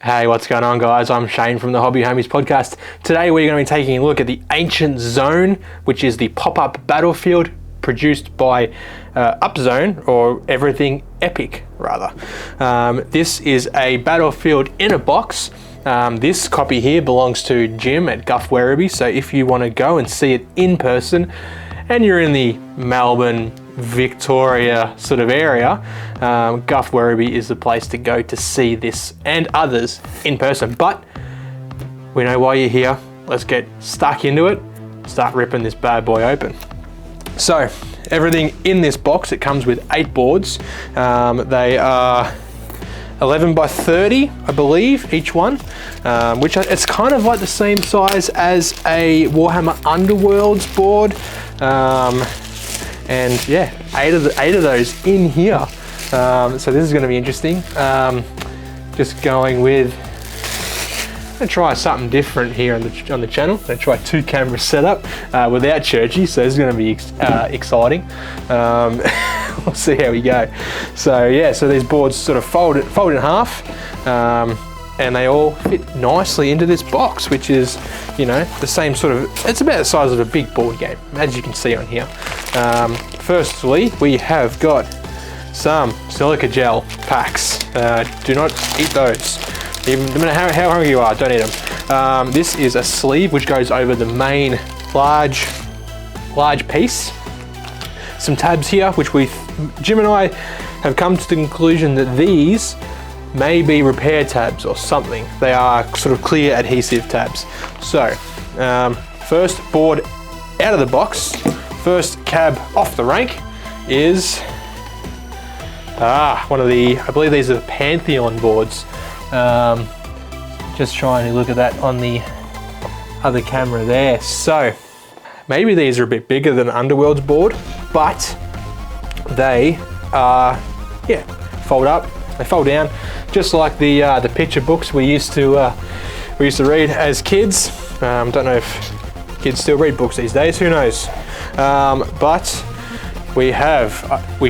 Hey, what's going on, guys? I'm Shane from the Hobby Homies podcast. Today we're going to be taking a look at the Ancient Zone, which is the pop-up battlefield produced by UpZone, or Everything Epic, rather. This is a battlefield in a box. This copy here belongs to Jim at GUF Werribee, so if you want to go and see it in person, and you're in the Melbourne, Victoria sort of area, GUF Werribee is the place to go to see this and others in person. But we know why you're here. Let's get stuck into it, start ripping this bad boy open. So everything in this box, it comes with 8 boards. They are 11 by 30, I believe, each one, which it's kind of like the same size as a Warhammer Underworlds board. And yeah, 8 of those in here. So this is going to be interesting. Just going with, I'm going to try something different here on the channel. I'm going to try 2 camera setup without Churchy, so this is going to be exciting. We'll see how we go. So yeah, so these boards sort of fold in half, and they all fit nicely into this box, which is, you know, the same sort of, it's about the size of a big board game, as you can see on here. Firstly, we have got some silica gel packs. Do not eat those. Even no matter how hungry you are, don't eat them. This is a sleeve which goes over the main large piece. Some tabs here, which Jim and I have come to the conclusion that these may be repair tabs or something. They are sort of clear adhesive tabs. So, first board out of the box, first cab off the rank is one of the, I believe these are the Pantheon boards. Just trying to look at that on the other camera there. So maybe these are a bit bigger than an Underworlds board, but they are, yeah, fold up, they fold down, just like the picture books we used to read as kids. Don't know if kids still read books these days, who knows? But we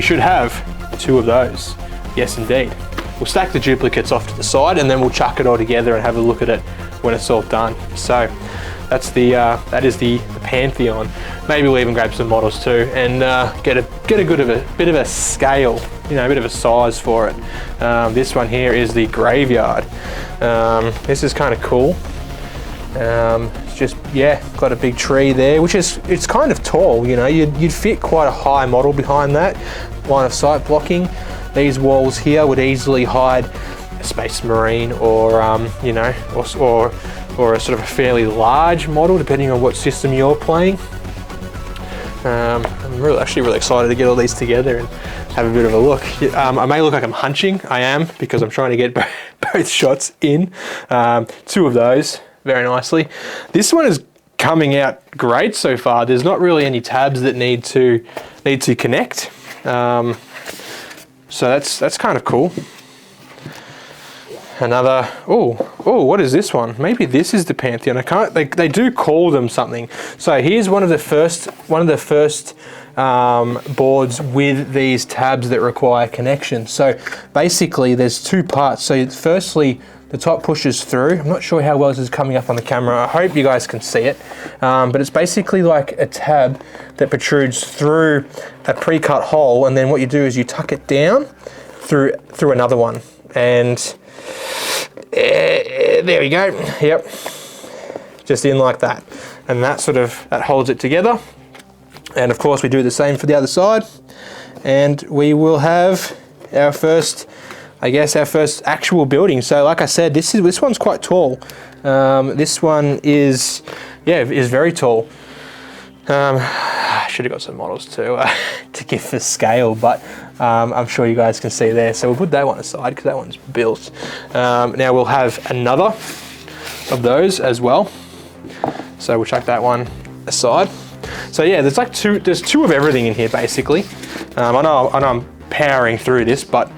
should have 2 of those. Yes, indeed. We'll stack the duplicates off to the side, and then we'll chuck it all together and have a look at it when it's all done. So that's that is the Pantheon. Maybe we'll even grab some models too, and get a bit of a scale, you know, a bit of a size for it. This one here is the Graveyard. This is kind of cool. It's just, yeah, got a big tree there, which is, it's kind of tall, you know, you'd fit quite a high model behind that. Line of sight blocking. These walls here would easily hide a Space Marine, or you know, or a sort of a fairly large model, depending on what system you're playing. I'm actually really excited to get all these together and have a bit of a look. I may look like I'm hunching. I am, because I'm trying to get both shots in. 2 of those, very nicely. This one is coming out great so far. There's not really any tabs that need to connect. So that's kind of cool. Another, oh, what is this one? Maybe this is the Pantheon. I can't. They do call them something. So here's one of the first boards with these tabs that require connection. So basically, there's 2 parts. So firstly, the top pushes through. I'm not sure how well this is coming up on the camera. I hope you guys can see it. But it's basically like a tab that protrudes through a pre-cut hole, and then what you do is you tuck it down through another one. And there we go. Yep, just in like that, and that holds it together. And of course, we do the same for the other side, and we will have our first actual building. So like I said, this one's quite tall. This one is very tall. I should have got some models to give the scale, but I'm sure you guys can see there. So we'll put that one aside because that one's built. Now we'll have another of those as well. So we'll chuck that one aside. So yeah, there's 2 of everything in here basically. I know I'm powering through this, but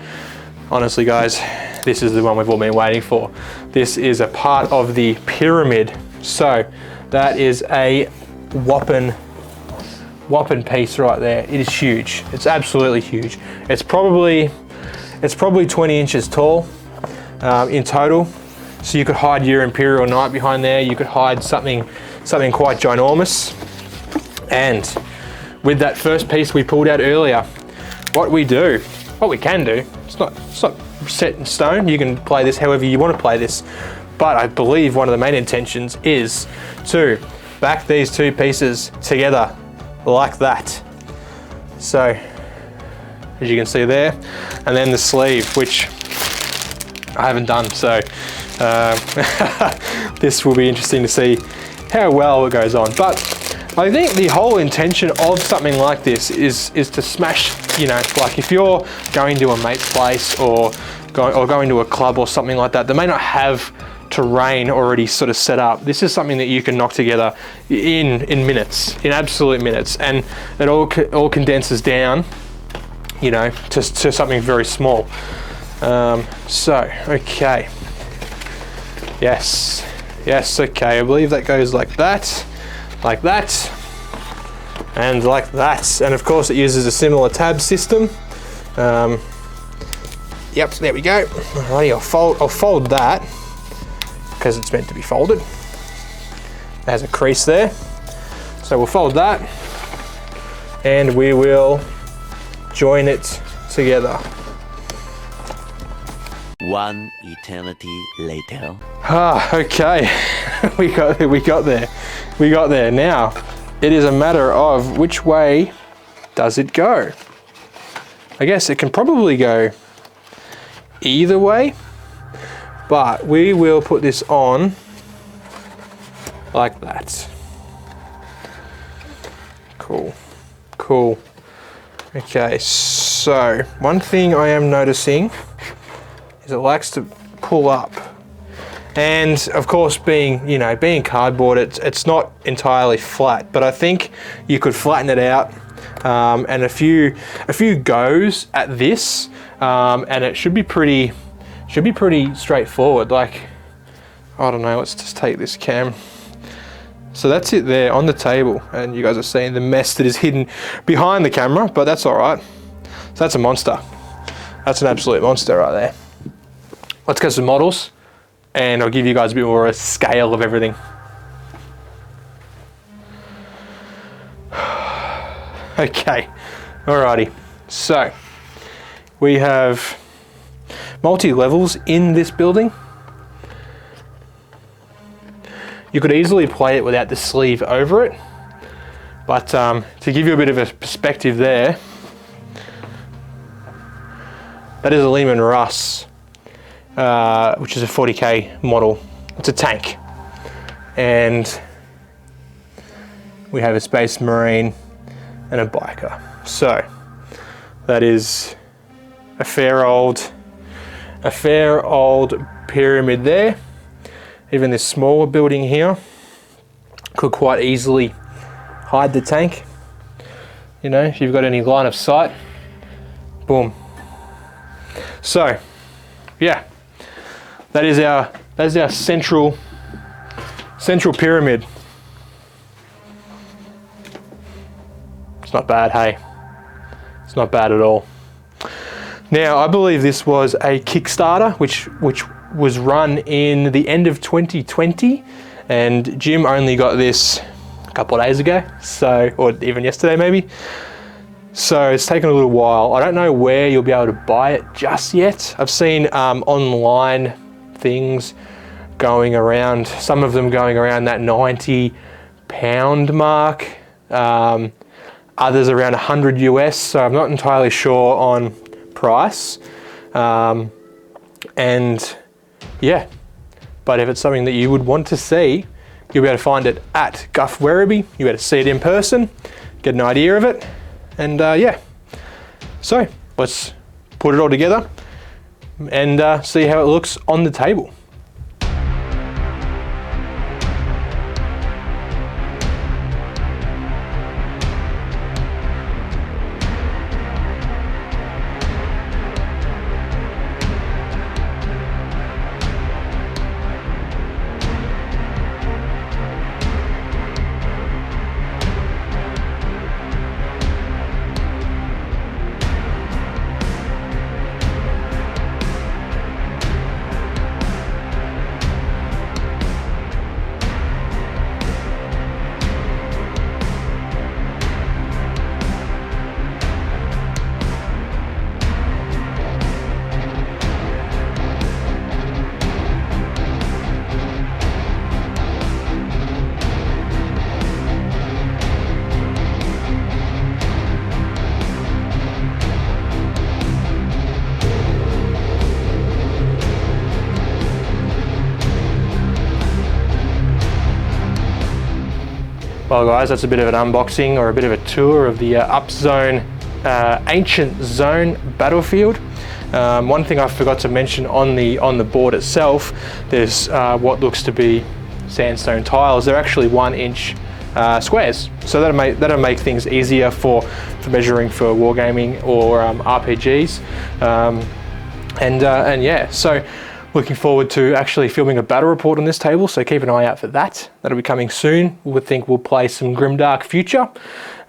honestly, guys, this is the one we've all been waiting for. This is a part of the pyramid. So that is a whopping piece right there. It is huge. It's absolutely huge. It's probably 20 inches tall in total. So you could hide your Imperial Knight behind there. You could hide something quite ginormous. And with that first piece we pulled out earlier, what we can do, it's not set in stone. You can play this however you want to play this. But I believe one of the main intentions is to back these two pieces together like that. So, as you can see there, and then the sleeve, which I haven't done, so this will be interesting to see how well it goes on. But I think the whole intention of something like this is to smash, you know, like if you're going to a mate's place or going to a club or something like that, they may not have terrain already sort of set up. This is something that you can knock together in minutes, in absolute minutes, and it all condenses down, you know, to something very small. So, okay. Yes, okay, I believe that goes like that, and like that. And of course it uses a similar tab system. Yep, there we go. Alrighty, I'll fold that, because it's meant to be folded. It has a crease there. So we'll fold that, and we will join it together. One eternity later. Okay, we got there. Now, it is a matter of which way does it go? I guess it can probably go either way, but we will put this on like that. Cool. Okay, so one thing I am noticing is it likes to pull up. And of course, being cardboard, it's not entirely flat, but I think you could flatten it out, and a few goes at this, and it should be pretty straightforward. Like, I don't know, let's just take this cam. So that's it there on the table, and you guys are seeing the mess that is hidden behind the camera, but that's all right. So that's a monster. That's an absolute monster right there. Let's get some models, and I'll give you guys a bit more of a scale of everything. Okay, alrighty. So we have multi-levels in this building. You could easily play it without the sleeve over it, but to give you a bit of a perspective there, that is a Lehman Russ, which is a 40k model. It's a tank, and we have a Space Marine and a biker. So that is a fair old pyramid there. Even this smaller building here could quite easily hide the tank. You know, if you've got any line of sight, boom. So, yeah, that's our central pyramid. It's not bad, hey? It's not bad at all. Now, I believe this was a Kickstarter, which was run in the end of 2020, and Jim only got this a couple of days ago, or even yesterday maybe. So it's taken a little while. I don't know where you'll be able to buy it just yet. I've seen online things going around, some of them going around that £90 mark, others around 100 US, so I'm not entirely sure on price. And yeah, but if it's something that you would want to see, you'll be able to find it at GUF Werribee. You'll be able to see it in person, get an idea of it, and yeah. So let's put it all together and see how it looks on the table. Well guys, that's a bit of an unboxing or a bit of a tour of the UpZone Ancient Zone battlefield. One thing I forgot to mention on the board itself, there's what looks to be sandstone tiles. They're actually 1-inch squares, so that'll make things easier for measuring for wargaming or RPGs. And yeah, so looking forward to actually filming a battle report on this table, so keep an eye out for that. That'll be coming soon. We think we'll play some Grimdark Future,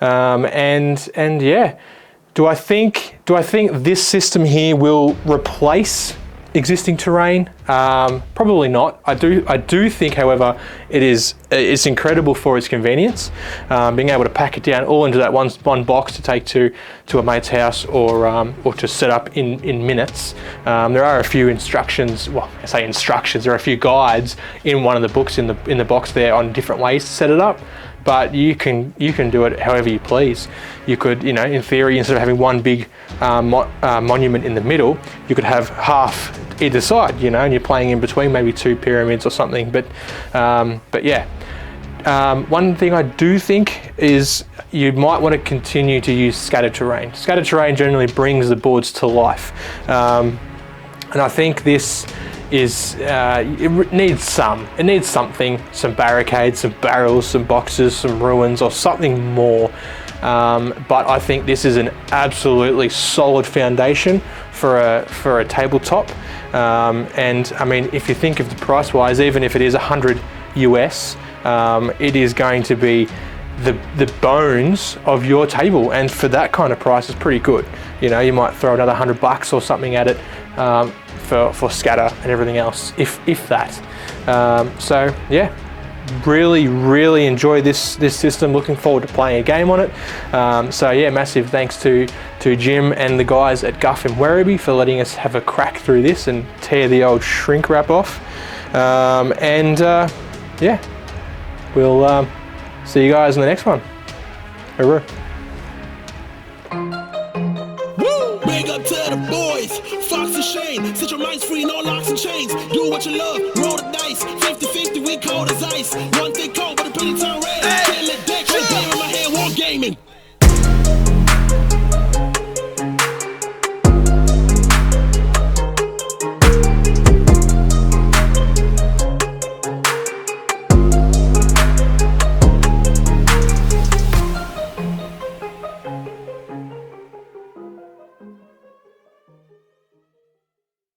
and yeah. Do I think this system here will replace existing terrain? Probably not. I do think, however, it's incredible for its convenience. Being able to pack it down all into that one box to take to a mate's house or to set up in minutes. There are a few instructions. Well, I say instructions. There are a few guides in one of the books in the box there on different ways to set it up. But you can do it however you please. You could, you know, in theory, instead of having one big monument in the middle, you could have half either side, you know, and you're playing in between, maybe 2 pyramids or something. But yeah, one thing I do think is you might want to continue to use scattered terrain. Scattered terrain generally brings the boards to life, and I think this is it needs something, some barricades, some barrels, some boxes, some ruins, or something more. But I think this is an absolutely solid foundation for a tabletop. And I mean, if you think of the price wise, even if it is $100 US, it is going to be the bones of your table, and for that kind of price, it's pretty good. You know, you might throw another $100 or something at it for scatter and everything else, if that. So yeah, really enjoy this system. Looking forward to playing a game on it. So yeah, massive thanks to Jim and the guys at GUF Werribee for letting us have a crack through this and tear the old shrink wrap off. Yeah, we'll see you guys in the next one. Hooroo. Big up to the boys, Fox and Shane. Set your minds free, no locks and chains. Do what you love, roll the dice. 50-50, we cold as ice.